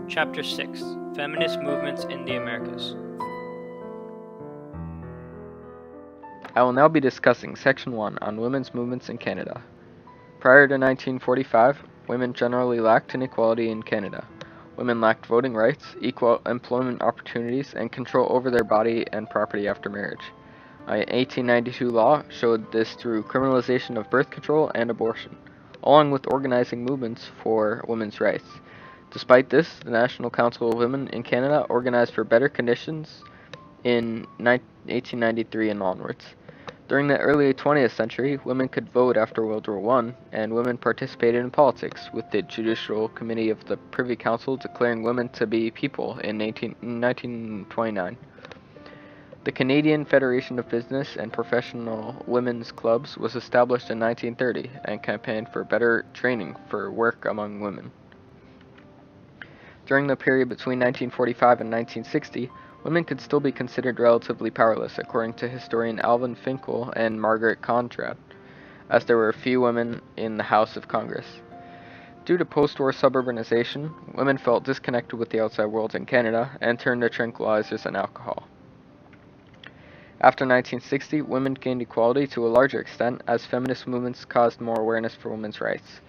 Chapter 6 Feminist Movements in the Americas. I will now be discussing Section 1 on women's movements in Canada. Prior to 1945, women generally lacked inequality in Canada. Women lacked voting rights, equal employment opportunities, and control over their body and property after marriage. An 1892 law showed this through criminalization of birth control and abortion, along with organizing movements for women's rights. Despite this, the National Council of Women in Canada organized for better conditions in 1893 and onwards. During the early 20th century, women could vote after World War I, and women participated in politics, with the Judicial Committee of the Privy Council declaring women to be people in 1929. The Canadian Federation of Business and Professional Women's Clubs was established in 1930 and campaigned for better training for work among women. During the period between 1945 and 1960, women could still be considered relatively powerless, according to historian Alvin Finkel and Margaret Conrad, as there were few women in the House of Congress. Due to post-war suburbanization, women felt disconnected with the outside world in Canada and turned to tranquilizers and alcohol. After 1960, women gained equality to a larger extent as feminist movements caused more awareness for women's rights.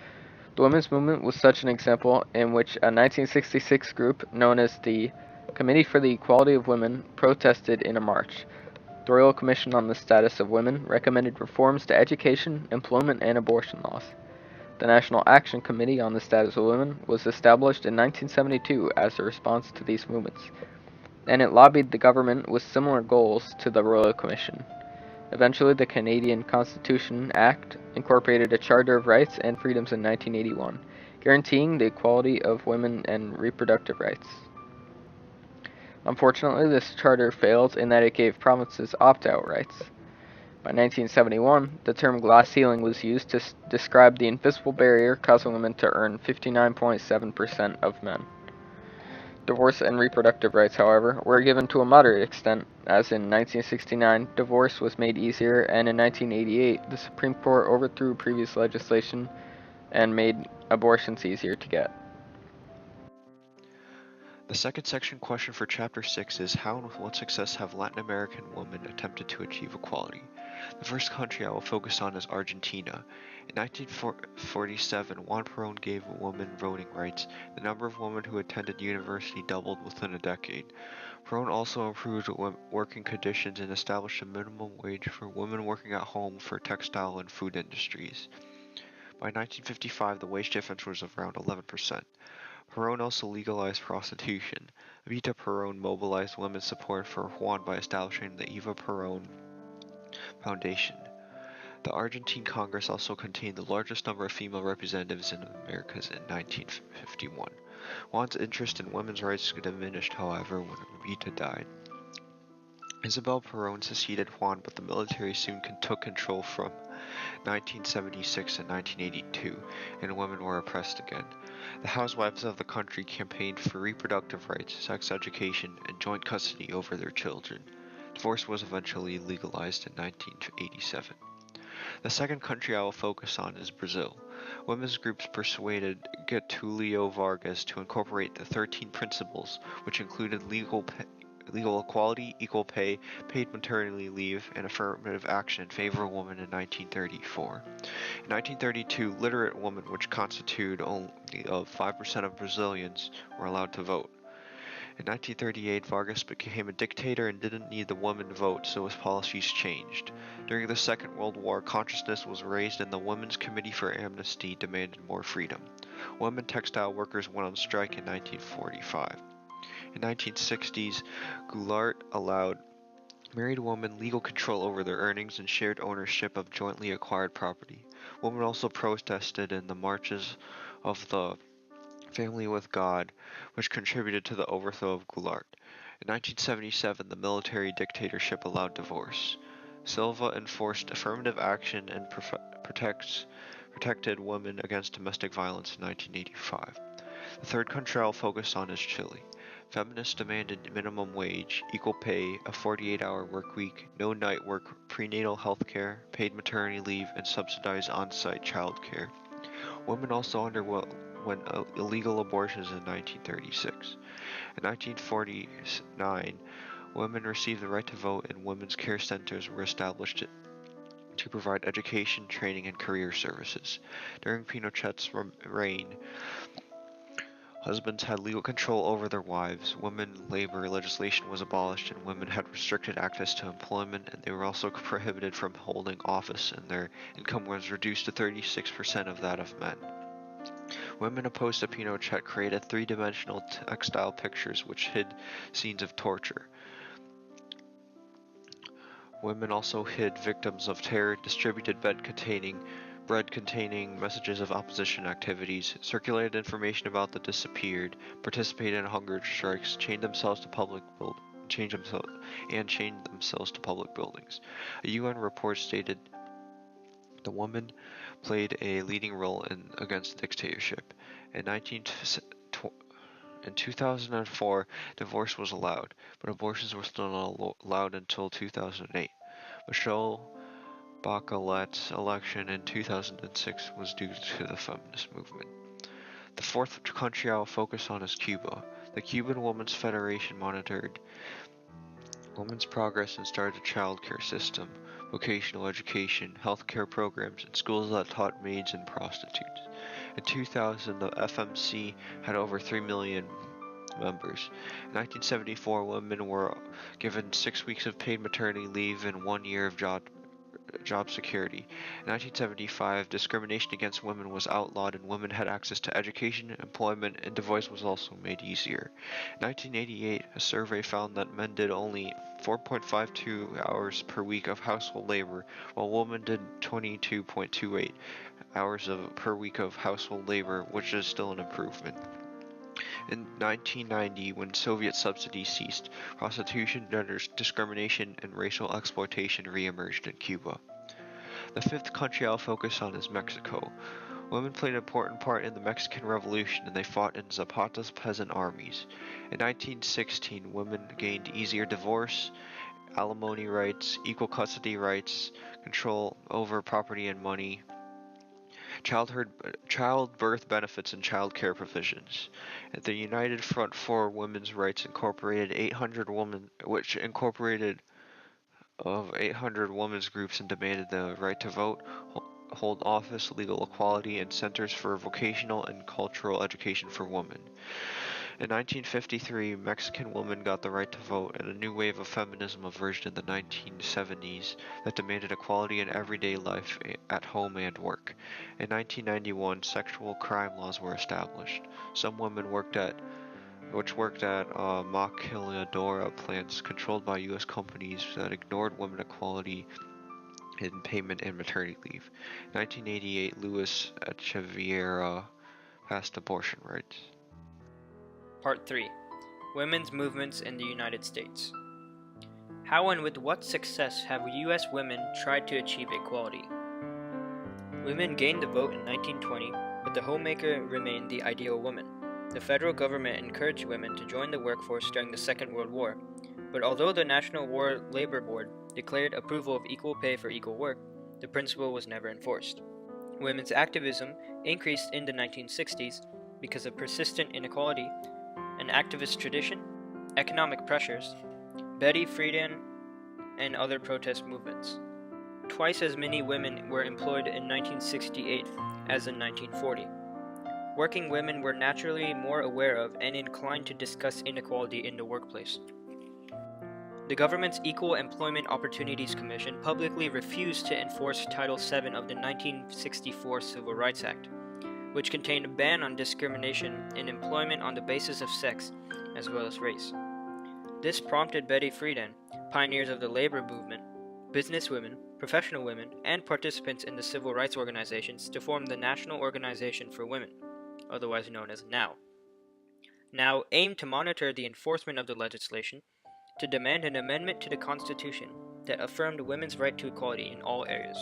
The women's movement was such an example in which a 1966 group known as the Committee for the Equality of Women protested in a march. The Royal Commission on the Status of Women recommended reforms to education, employment, and abortion laws. The National Action Committee on the Status of Women was established in 1972 as a response to these movements, and it lobbied the government with similar goals to the Royal Commission. Eventually, the Canadian Constitution Act incorporated a Charter of Rights and Freedoms in 1981, guaranteeing the equality of women and reproductive rights. Unfortunately, this charter failed in that it gave provinces opt-out rights. By 1971, the term glass ceiling was used to describe the invisible barrier causing women to earn 59.7% of men. Divorce and reproductive rights, however, were given to a moderate extent, as in 1969, divorce was made easier, and in 1988, the Supreme Court overthrew previous legislation and made abortions easier to get. The second section question for Chapter 6 is how and with what success have Latin American women attempted to achieve equality? The first country I will focus on is Argentina. In 1947, Juan Perón gave women voting rights. The number of women who attended university doubled within a decade. Perón also improved working conditions and established a minimum wage for women working at home for textile and food industries. By 1955, the wage difference was around 11%. Perón also legalized prostitution. Evita Perón mobilized women's support for Juan by establishing the Eva Perón Foundation. The Argentine Congress also contained the largest number of female representatives in the Americas in 1951. Juan's interest in women's rights diminished, however, when Evita died. Isabel Perón succeeded Juan, but the military soon took control from 1976 and 1982, and women were oppressed again. The housewives of the country campaigned for reproductive rights, sex education, and joint custody over their children. Divorce was eventually legalized in 1987. The second country I will focus on is Brazil. Women's groups persuaded Getulio Vargas to incorporate the 13 principles, which included legal equality, equal pay, paid maternity leave, and affirmative action in favor of women in 1934. In 1932, literate women, which constituted only 5% of Brazilians, were allowed to vote. In 1938, Vargas became a dictator and didn't need the women vote, so his policies changed. During the Second World War, consciousness was raised and the Women's Committee for Amnesty demanded more freedom. Women textile workers went on strike in 1945. In the 1960s, Goulart allowed married women legal control over their earnings and shared ownership of jointly acquired property. Women also protested in the marches of the Family with God, which contributed to the overthrow of Goulart. In 1977, the military dictatorship allowed divorce. Silva enforced affirmative action and protected women against domestic violence in 1985. The third country I'll focus on is Chile. Feminists demanded minimum wage, equal pay, a 48-hour work week, no night work, prenatal health care, paid maternity leave, and subsidized on-site child care. Women also underwent when illegal abortions in 1936. In 1949, women received the right to vote and women's care centers were established to provide education, training, and career services. During Pinochet's reign, husbands had legal control over their wives, women labor legislation was abolished, and women had restricted access to employment, and they were also prohibited from holding office, and their income was reduced to 36% of that of men. Women opposed to Pinochet created three-dimensional textile pictures which hid scenes of torture. Women also hid victims of terror, distributed bread containing messages of opposition activities, circulated information about the disappeared, participated in hunger strikes, chained themselves to public buildings. A UN report stated the woman played a leading role against dictatorship. In 2004, divorce was allowed, but abortions were still not allowed until 2008. Michelle Bachelet's election in 2006 was due to the feminist movement. The fourth country I will focus on is Cuba. The Cuban Women's Federation monitored women's progress and started a child care system, vocational education, healthcare programs, and schools that taught maids and prostitutes. In 2000, the FMC had over 3 million members. In 1974, women were given 6 weeks of paid maternity leave and 1 year of job security. In 1975, discrimination against women was outlawed and women had access to education, employment, and divorce was also made easier. In 1988, a survey found that men did only 4.52 hours per week of household labor, while women did 22.28 hours per week of household labor, which is still an improvement. In 1990, when Soviet subsidies ceased, prostitution, gender discrimination, and racial exploitation re-emerged in Cuba. The fifth country I'll focus on is Mexico. Women played an important part in the Mexican Revolution and they fought in Zapata's peasant armies. In 1916, women gained easier divorce, alimony rights, equal custody rights, control over property and money, childbirth benefits, and child care provisions. The United Front for Women's Rights incorporated 800 women's groups and demanded the right to vote, hold office, legal equality, and centers for vocational and cultural education for women. In 1953, Mexican women got the right to vote, and a new wave of feminism emerged in the 1970s that demanded equality in everyday life at home and work. In 1991, sexual crime laws were established. Some women worked at maquiladora plants controlled by U.S. companies that ignored women equality in payment and maternity leave. In 1988, Luis Echeverria passed abortion rights. Part 3. Women's Movements in the United States. How and with what success have U.S. women tried to achieve equality? Women gained the vote in 1920, but the homemaker remained the ideal woman. The federal government encouraged women to join the workforce during the Second World War, but although the National War Labor Board declared approval of equal pay for equal work, the principle was never enforced. Women's activism increased in the 1960s because of persistent inequality, an activist tradition, economic pressures, Betty Friedan, and other protest movements. Twice as many women were employed in 1968 as in 1940. Working women were naturally more aware of and inclined to discuss inequality in the workplace. The government's Equal Employment Opportunities Commission publicly refused to enforce Title VII of the 1964 Civil Rights Act, which contained a ban on discrimination in employment on the basis of sex as well as race. This prompted Betty Friedan, pioneers of the labor movement, businesswomen, professional women, and participants in the civil rights organizations to form the National Organization for Women, otherwise known as NOW. NOW aimed to monitor the enforcement of the legislation, to demand an amendment to the Constitution that affirmed women's right to equality in all areas.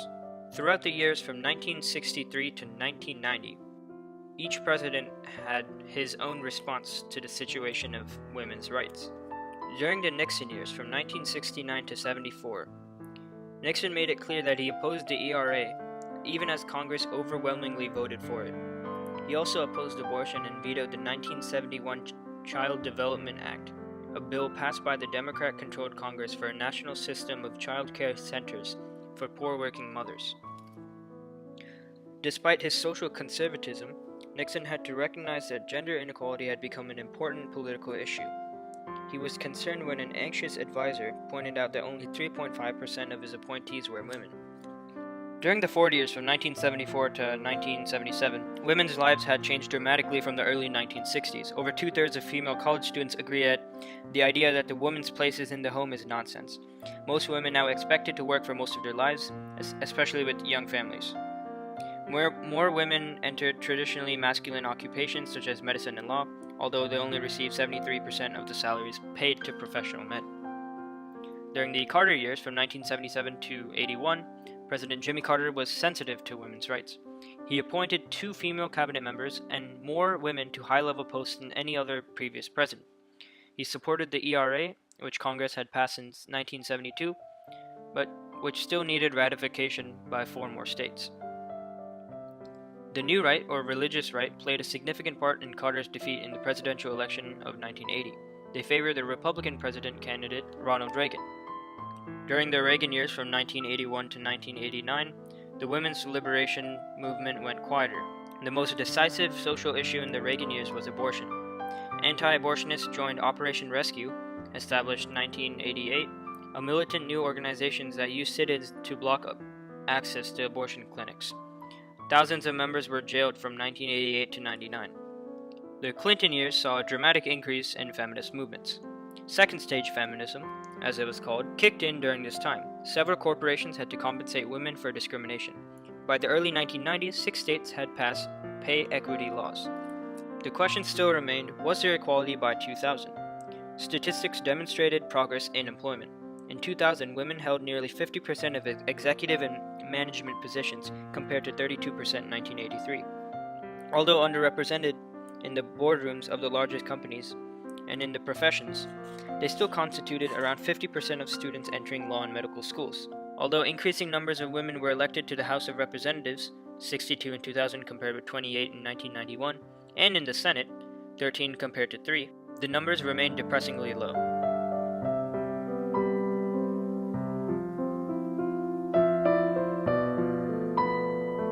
Throughout the years from 1963 to 1990, each president had his own response to the situation of women's rights. During the Nixon years from 1969 to 74, Nixon made it clear that he opposed the ERA, even as Congress overwhelmingly voted for it. He He also opposed abortion and vetoed the 1971 Child Development Act, a bill passed by the Democrat-controlled Congress for a national system of child care centers for poor working mothers. Despite his social conservatism, Nixon had to recognize that gender inequality had become an important political issue. He was concerned when an anxious advisor pointed out that only 3.5% of his appointees were women. During the 4 years from 1974 to 1977, women's lives had changed dramatically from the early 1960s. Over 2/3 of female college students agree that the idea that the woman's place is in the home is nonsense. Most women now expected to work for most of their lives, especially with young families. More women entered traditionally masculine occupations such as medicine and law, although they only received 73% of the salaries paid to professional men. During the Carter years from 1977 to 81, President Jimmy Carter was sensitive to women's rights. He appointed 2 female cabinet members and more women to high-level posts than any other previous president. He supported the ERA, which Congress had passed in 1972, but which still needed ratification by 4 more states. The New Right, or religious right, played a significant part in Carter's defeat in the presidential election of 1980. They favored the Republican president candidate, Ronald Reagan. During the Reagan years from 1981 to 1989, the women's liberation movement went quieter. The most decisive social issue in the Reagan years was abortion. Anti-abortionists joined Operation Rescue, established in 1988, a militant new organization that used sit-ins to block up access to abortion clinics. Thousands of members were jailed from 1988 to 99. The Clinton years saw a dramatic increase in feminist movements. Second stage feminism, as it was called, kicked in during this time. Several corporations had to compensate women for discrimination. By the early 1990s, 6 states had passed pay equity laws. The question still remained, was there equality by 2000? Statistics demonstrated progress in employment. In 2000, women held nearly 50% of executive and management positions, compared to 32% in 1983. Although underrepresented in the boardrooms of the largest companies and in the professions, they still constituted around 50% of students entering law and medical schools. Although increasing numbers of women were elected to the House of Representatives, 62 in 2000 compared with 28 in 1991, and in the Senate, 13 compared to 3, the numbers remained depressingly low.